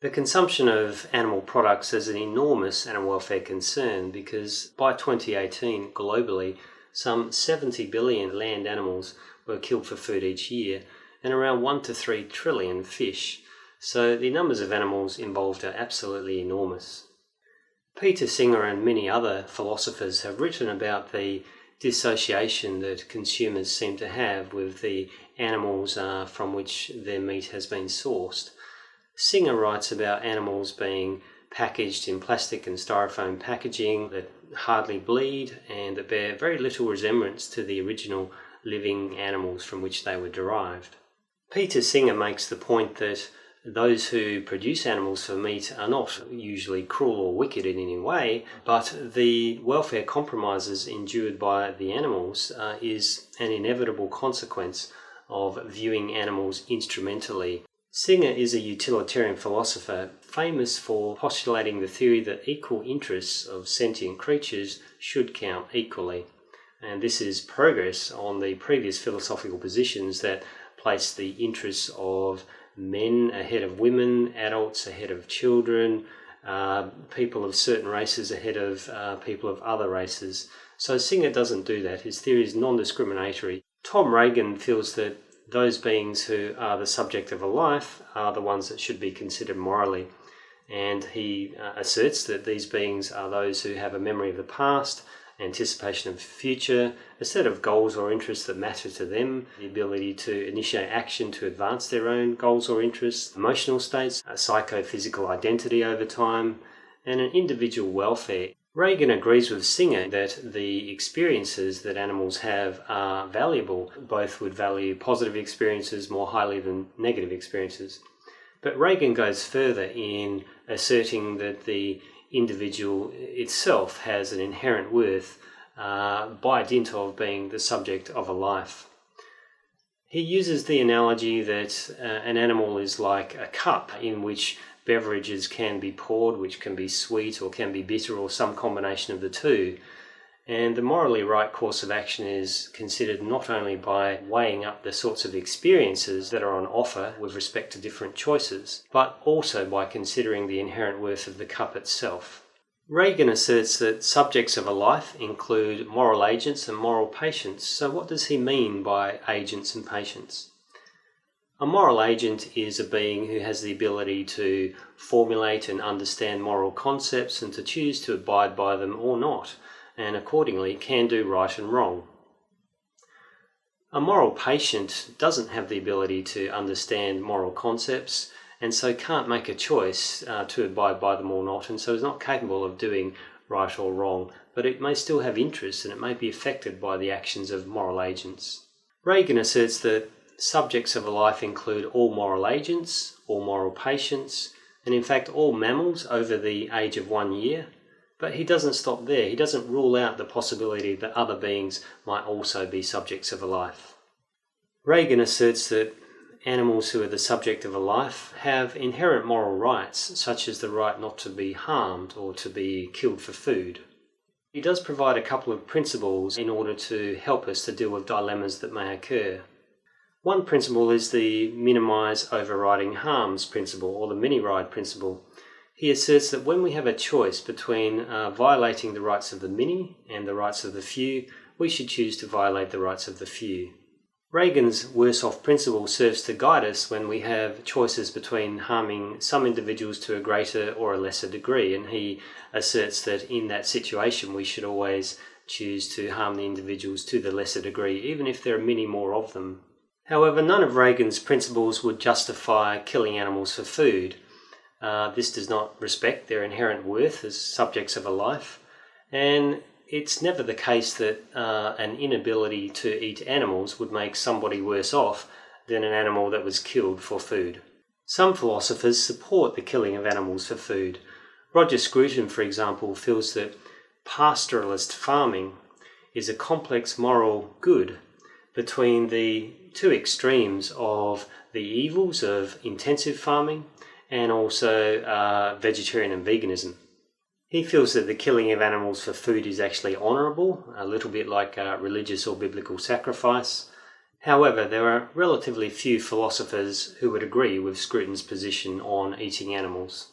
The consumption of animal products is an enormous animal welfare concern because by 2018, globally, some 70 billion land animals were killed for food each year and around 1 to 3 trillion fish. So the numbers of animals involved are absolutely enormous. Peter Singer and many other philosophers have written about the dissociation that consumers seem to have with the animals from which their meat has been sourced. Singer writes about animals being packaged in plastic and styrofoam packaging that hardly bleed and that bear very little resemblance to the original living animals from which they were derived. Peter Singer makes the point that those who produce animals for meat are not usually cruel or wicked in any way, but the welfare compromises endured by the animals is an inevitable consequence of viewing animals instrumentally. Singer is a utilitarian philosopher famous for postulating the theory that equal interests of sentient creatures should count equally. And this is progress on the previous philosophical positions that place the interests of men ahead of women, adults ahead of children, people of certain races ahead of people of other races. So Singer doesn't do that. His theory is non-discriminatory. Tom Regan feels that those beings who are the subject of a life are the ones that should be considered morally. And he asserts that these beings are those who have a memory of the past, anticipation of the future, a set of goals or interests that matter to them, the ability to initiate action to advance their own goals or interests, emotional states, a psychophysical identity over time, and an individual welfare. Regan agrees with Singer that the experiences that animals have are valuable. Both would value positive experiences more highly than negative experiences. But Regan goes further in asserting that the individual itself has an inherent worth by dint of being the subject of a life. He uses the analogy that an animal is like a cup in which beverages can be poured, which can be sweet or can be bitter or some combination of the two. And the morally right course of action is considered not only by weighing up the sorts of experiences that are on offer with respect to different choices, but also by considering the inherent worth of the cup itself. Regan asserts that subjects of a life include moral agents and moral patients. So what does he mean by agents and patients? A moral agent is a being who has the ability to formulate and understand moral concepts and to choose to abide by them or not, and accordingly can do right and wrong. A moral patient doesn't have the ability to understand moral concepts and so can't make a choice to abide by them or not, and so is not capable of doing right or wrong, but it may still have interest and it may be affected by the actions of moral agents. Regan asserts that subjects of a life include all moral agents, all moral patients, and in fact all mammals over the age of 1 year. But he doesn't stop there. He doesn't rule out the possibility that other beings might also be subjects of a life. Regan asserts that animals who are the subject of a life have inherent moral rights, such as the right not to be harmed or to be killed for food. He does provide a couple of principles in order to help us to deal with dilemmas that may occur. One principle is the minimise overriding harms principle, or the miniride principle. He asserts that when we have a choice between violating the rights of the many and the rights of the few, we should choose to violate the rights of the few. Regan's worse-off principle serves to guide us when we have choices between harming some individuals to a greater or a lesser degree, and he asserts that in that situation we should always choose to harm the individuals to the lesser degree, even if there are many more of them. However, none of Regan's principles would justify killing animals for food. This does not respect their inherent worth as subjects of a life, and it's never the case that an inability to eat animals would make somebody worse off than an animal that was killed for food. Some philosophers support the killing of animals for food. Rogen Scruton, for example, feels that pastoralist farming is a complex moral good between the two extremes of the evils of intensive farming and also vegetarian and veganism. He feels that the killing of animals for food is actually honourable, a little bit like religious or biblical sacrifice. However, there are relatively few philosophers who would agree with Scruton's position on eating animals.